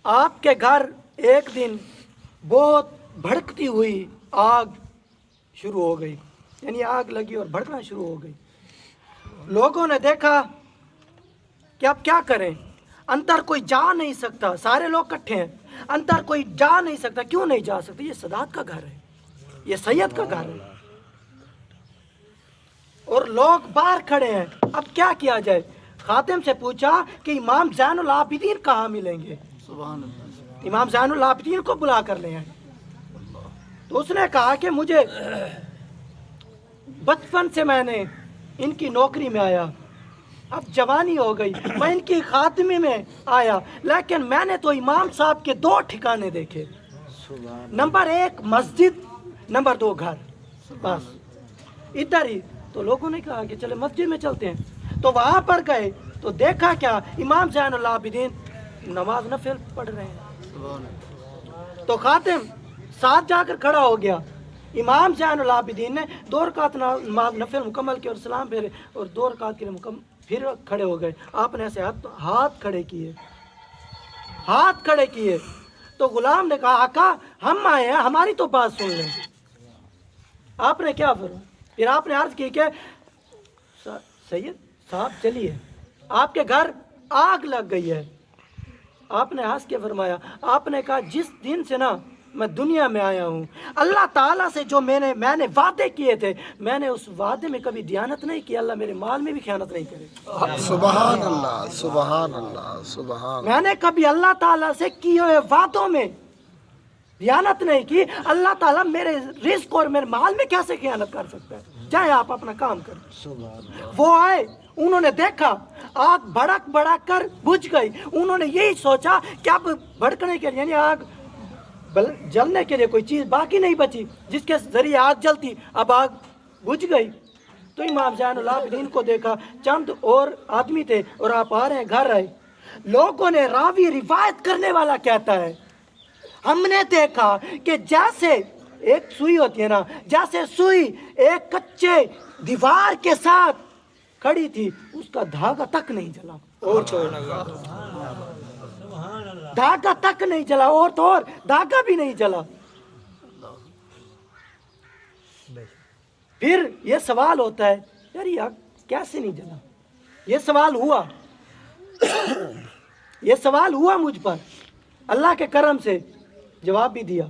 آپ کے گھر ایک دن بہت بھڑکتی ہوئی آگ شروع ہو گئی، یعنی آگ لگی اور بھڑکنا شروع ہو گئی۔ لوگوں نے دیکھا کہ اب کیا کریں، اندر کوئی جا نہیں سکتا، سارے لوگ کٹھے ہیں، اندر کوئی جا نہیں سکتا۔ کیوں نہیں جا سکتا؟ یہ سادات کا گھر ہے، یہ سید کا گھر ہے، اور لوگ باہر کھڑے ہیں۔ اب کیا کیا جائے؟ خادم سے پوچھا کہ امام زین العابدین کہاں ملیں گے؟ امام زین العابدین کو بلا کر لے آئے۔ تو اس نے کہا کہ مجھے بچپن سے میں نے ان کی نوکری میں آیا، اب جوانی ہو گئی، میں ان کی خادمی میں آیا، لیکن میں نے تو امام صاحب کے 2 ٹھکانے دیکھے، نمبر 1 مسجد، نمبر 2 گھر، بس ادھر ہی۔ تو لوگوں نے کہا کہ چلے مسجد میں چلتے ہیں۔ تو وہاں پر گئے تو دیکھا کیا، امام زین العابدین نماز نفل پڑھ رہے ہیں۔ تو خادم ساتھ جا کر کھڑا ہو گیا۔ امام زین العابدین نے 2 رکعت نماز نفل مکمل کی اور سلام پھیرے، اور 2 رکعت کے لیے پھر کھڑے ہو گئے۔ آپ نے ایسے ہاتھ کھڑے کیے، ہاتھ کھڑے کیے۔ تو غلام نے کہا آقا ہم آئے ہیں، ہماری تو بات سن لیں۔ آپ نے کیا فرمایا؟ پھر آپ نے عرض کی کہ سید صاحب چلیے، آپ کے گھر آگ لگ گئی ہے۔ آپ نے ہنس کے فرمایا، آپ نے کہا جس دن سے نا میں دنیا میں آیا ہوں، اللہ تعالیٰ سے جو میں نے وعدے کیے تھے، میں نے اس وعدے میں کبھی دیانت نہیں کی، اللہ میرے مال میں بھی خیانت نہیں کرے۔ سبحان اللہ، سبحان اللہ، سبحان۔ میں نے کبھی اللہ تعالیٰ سے کیے ہوئے وعدوں میں خیانت نہیں کی، اللہ تعالیٰ میرے رزق اور میرے مال میں کیسے خیانت کر سکتا ہے؟ جائیں آپ اپنا کام کریں۔ وہ آئے، انہوں نے دیکھا آگ بھڑک بھڑک کر بجھ گئی۔ انہوں نے یہی سوچا کہ اب بھڑکنے کے لیے، یعنی آگ جلنے کے لیے کوئی چیز باقی نہیں بچی جس کے ذریعے آگ جلتی، اب آگ بجھ گئی۔ تو امام زین العابدین کو دیکھا، چند اور آدمی تھے اور آپ آ رہے ہیں، گھر آئے۔ لوگوں نے، راوی روایت کرنے والا کہتا ہے، ہم نے دیکھا کہ جیسے ایک سوئی ہوتی ہے نا، جیسے سوئی ایک کچے دیوار کے ساتھ کھڑی تھی، اس کا دھاگا تک نہیں جلا، اور تو دھاگا تک نہیں جلا، اور تو اور دھاگا بھی نہیں جلا۔ پھر یہ سوال ہوتا ہے، یار یہ کیسے نہیں جلا؟ یہ سوال ہوا، یہ سوال ہوا مجھ پر، اللہ کے کرم سے جواب بھی دیا۔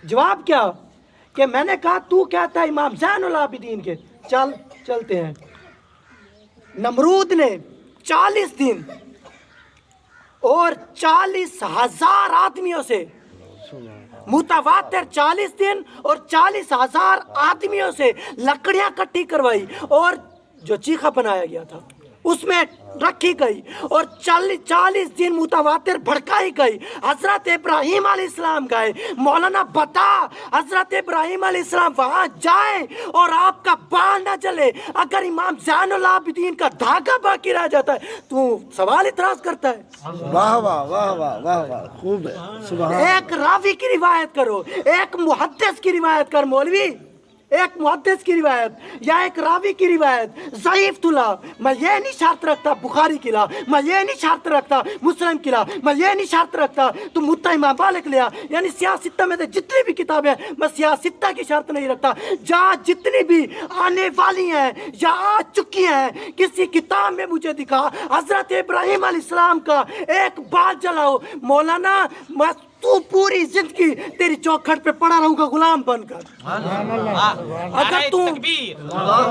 جواب کیا کہ میں نے کہا تو کہتا ہے امام زین العابدین کے، چل چلتے ہیں۔ نمرود نے 40 دن اور 40,000 آدمیوں سے، متواتر 40 دن اور 40,000 آدمیوں سے لکڑیاں کٹھی کروائی، اور جو چیخا بنایا گیا تھا اس میں رکھی گئی، اور 40 دن متواتر بھڑکائی گئی۔ حضرت ابراہیم علیہ السلام گئے، مولانا بتا حضرت ابراہیم علیہ السلام وہاں جائیں اور آپ کا بال نہ جلے، اگر امام زین العابدین کا دھاگا باقی رہ جاتا ہے تو سوال اعتراض کرتا ہے۔ واہ واہ واہ واہ واہ واہ، خوب ہے، سبحان۔ ایک راوی کی روایت کرو، ایک محدث کی روایت کر مولوی، ایک محدث کی روایت یا ایک راوی کی روایت ضعیف تلا، میں یہ نہیں شرط رکھتا بخاری کی لا، میں یہ نہیں شرط رکھتا مسلم کی لا، میں یہ نہیں شرط رکھتا تو متا امام مالک لیا، یعنی سیاستہ میں جتنی بھی کتابیں ہیں میں سیاستہ کی شرط نہیں رکھتا، جہاں جتنی بھی آنے والی ہیں یا آ چکی ہیں، کسی کتاب میں مجھے دکھا حضرت ابراہیم علیہ السلام کا ایک بال جلاؤ، مولانا میں تو پوری زندگی تیری چوکھٹ پہ پڑا رہوں گا غلام بن کر۔ نعرہ تکبیر،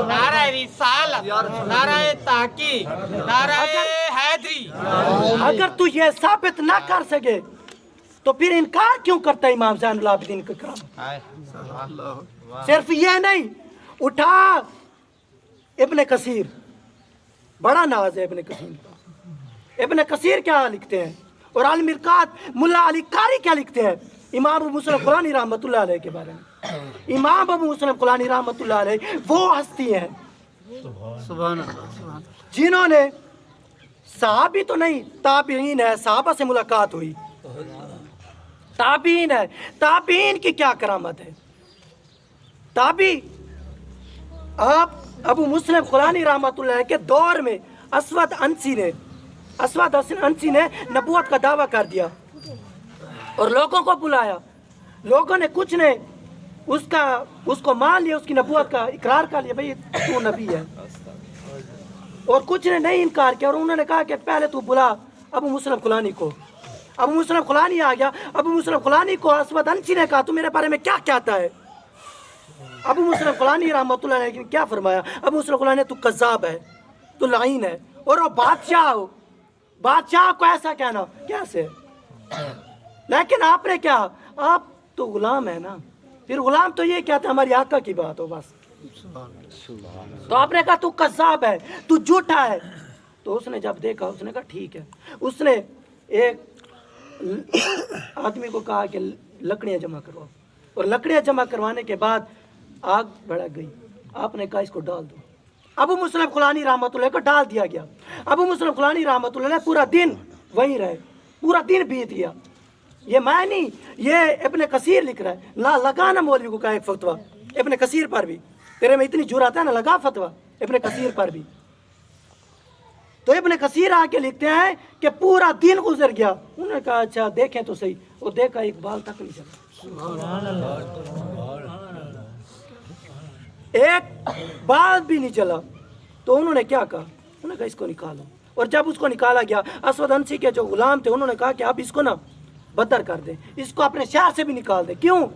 نعرہ رسالت، نعرہ تحقیق، نعرہ حیدری۔ اگر تو یہ ثابت نہ کر سکے تو پھر انکار کیوں کرتا ہے امام زین العابدین کا کرام؟ صرف یہ نہیں، اٹھا ابن کثیر، بڑا ناز ہے ابن کثیر کا۔ ابن کثیر کیا لکھتے ہیں، اور المرقات ملا علی قاری کیا لکھتے ہیں امام ابو مسلم قلانی رحمۃ اللہ علیہ کے بارے میں؟ امام ابو مسلم قلانی رحمۃ اللہ علیہ وہ ہستی ہیں جنہوں نے، صحابی تو نہیں، تابعین ہے، صحابہ سے ملاقات ہوئی، تابعین ہے، تابعین کی کیا کرامت ہے؟ تابعی، آپ ابو مسلم قلانی رحمۃ اللہ کے دور میں اسود انسی نے نبوت کا دعویٰ کر دیا، اور لوگوں کو بلایا. لوگوں نے کچھ نے اس کو مان لیا, اس کی نبوت کا اقرار کر لیا, بھئی تو نبی ہے. اور کچھ نے نہیں انکار کیا, اور انہوں نے کہا کہ پہلے تو بلا ابو مسلم خولانی کو. ابو مسلم خولانی آ گیا. ابو مسلم خولانی کو اسود انسی نے کہا تو میرے بارے میں کیا کہتا ہے. ابو مسلم خولانی رحمۃ اللہ علیہ نے کیا فرمایا؟ ابو مسلم خولانی نے تو کذاب ہے, تو لعین ہے, اور وہ بادشاہ کو ایسا کہنا کیسے؟ لیکن آپ نے کیا, آپ تو غلام ہے نا, پھر غلام تو یہ کہتا ہے ہماری آقا کی بات ہو بس. تو آپ نے کہا تو کذاب ہے, تو جھوٹا ہے. تو اس نے جب دیکھا, اس نے کہا ٹھیک ہے. اس نے ایک آدمی کو کہا کہ لکڑیاں جمع کرواؤ, اور لکڑیاں جمع کروانے کے بعد آگ بھڑک گئی. آپ نے کہا اس کو ڈال دو. ابو مسلم خولانی رحمۃ اللہ کو ڈال دیا گیا. ابو مسلم خولانی رحمۃ اللہ نے پورا دن وہیں رہے, پورا دن بیت گیا. یہ میں نہیں, یہ ابن کثیر لکھ رہا ہے. نہ لگانا مولوی کو کہا ایک فتویٰ ابن کثیر پر بھی, تیرے میں اتنی جرات ہے نا, لگا فتویٰ ابن کثیر پر بھی. تو ابن کثیر آ کے لکھتے ہیں کہ پورا دن گزر گیا. انہوں نے کہا اچھا دیکھیں تو صحیح. وہ دیکھا ایک بال تک نہیں چلا, ایک بال بھی نہیں چلا. تو انہوں نے کیا کہا؟ انہوں نے کہا اس کو نکالو. اور جب اس کو نکالا گیا, اسود انسی کے جو غلام تھے انہوں نے کہا کہ آپ اس کو نا بدر کر دیں, اس کو اپنے شہر سے بھی نکال دیں. کیوں؟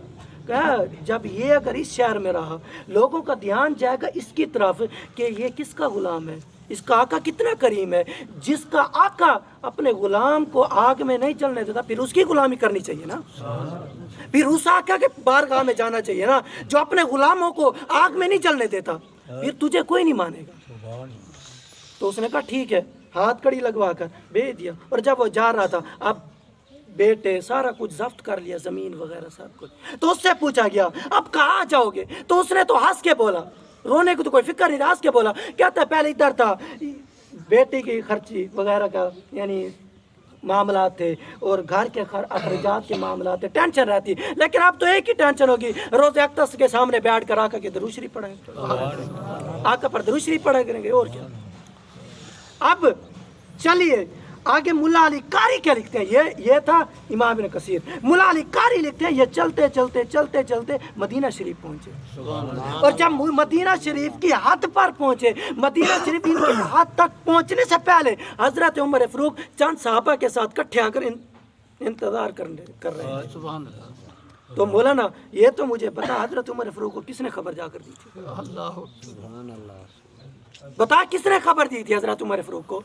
کہا جب یہ اگر اس شہر میں رہا, لوگوں کا دھیان جائے گا اس کی طرف کہ یہ کس کا غلام ہے, اس کا آقا کتنا کریم ہے. جس کا آقا اپنے غلام کو آگ میں نہیں جلنے دیتا, پھر اس کی غلامی کرنی چاہیے نا, پھر اس آقا کے بارگاہ میں جانا چاہیے نا جو اپنے غلاموں کو آگ میں نہیں جلنے دیتا. پھر تجھے کوئی نہیں مانے گا. تو اس نے کہا ٹھیک ہے, ہاتھ کڑی لگوا کر بھیج دیا. اور جب وہ جا رہا تھا, اب بیٹے سارا کچھ ضبط کر لیا, زمین وغیرہ سب کچھ. تو اس سے پوچھا گیا اب کہاں جاؤ گے؟ تو اس نے تو ہنس کے بولا, رونے کو تو کوئی فکر نہیں, ہنس کے بولا کہتا ہے پہلے ادھر تھا, بیٹی کی خرچی وغیرہ کا یعنی معاملات تھے, اور گھر کے اخراجات کے معاملات تھے, ٹینشن رہتی. لیکن اب تو ایک ہی ٹینشن ہوگی, روز اقدس کے سامنے بیٹھ کر آقا کی درود شریف پڑھیں, آقا پر درود شریف پڑھا کریں گے, اور کیا. اب چلیے آگے ملا علی قاری کیا لکھتے ہیں. یہ تھا امام ابن کثیر. ملا علی قاری لکھتے ہیں یہ چلتے چلتے مدینہ شریف پہنچے. اور جب مدینہ شریف کی حد پر پہنچے, مدینہ شریف کی حد تک پہنچنے سے پہلے حضرت عمر فاروق چند صحابہ کے ساتھ کٹھے آ کر انتظار کر رہے ہیں. تو مولانا یہ تو مجھے بتا, حضرت عمر فاروق کو کس نے خبر جا کر دی تھی؟ بتا کس نے خبر دی تھی حضرت عمر فاروق کو؟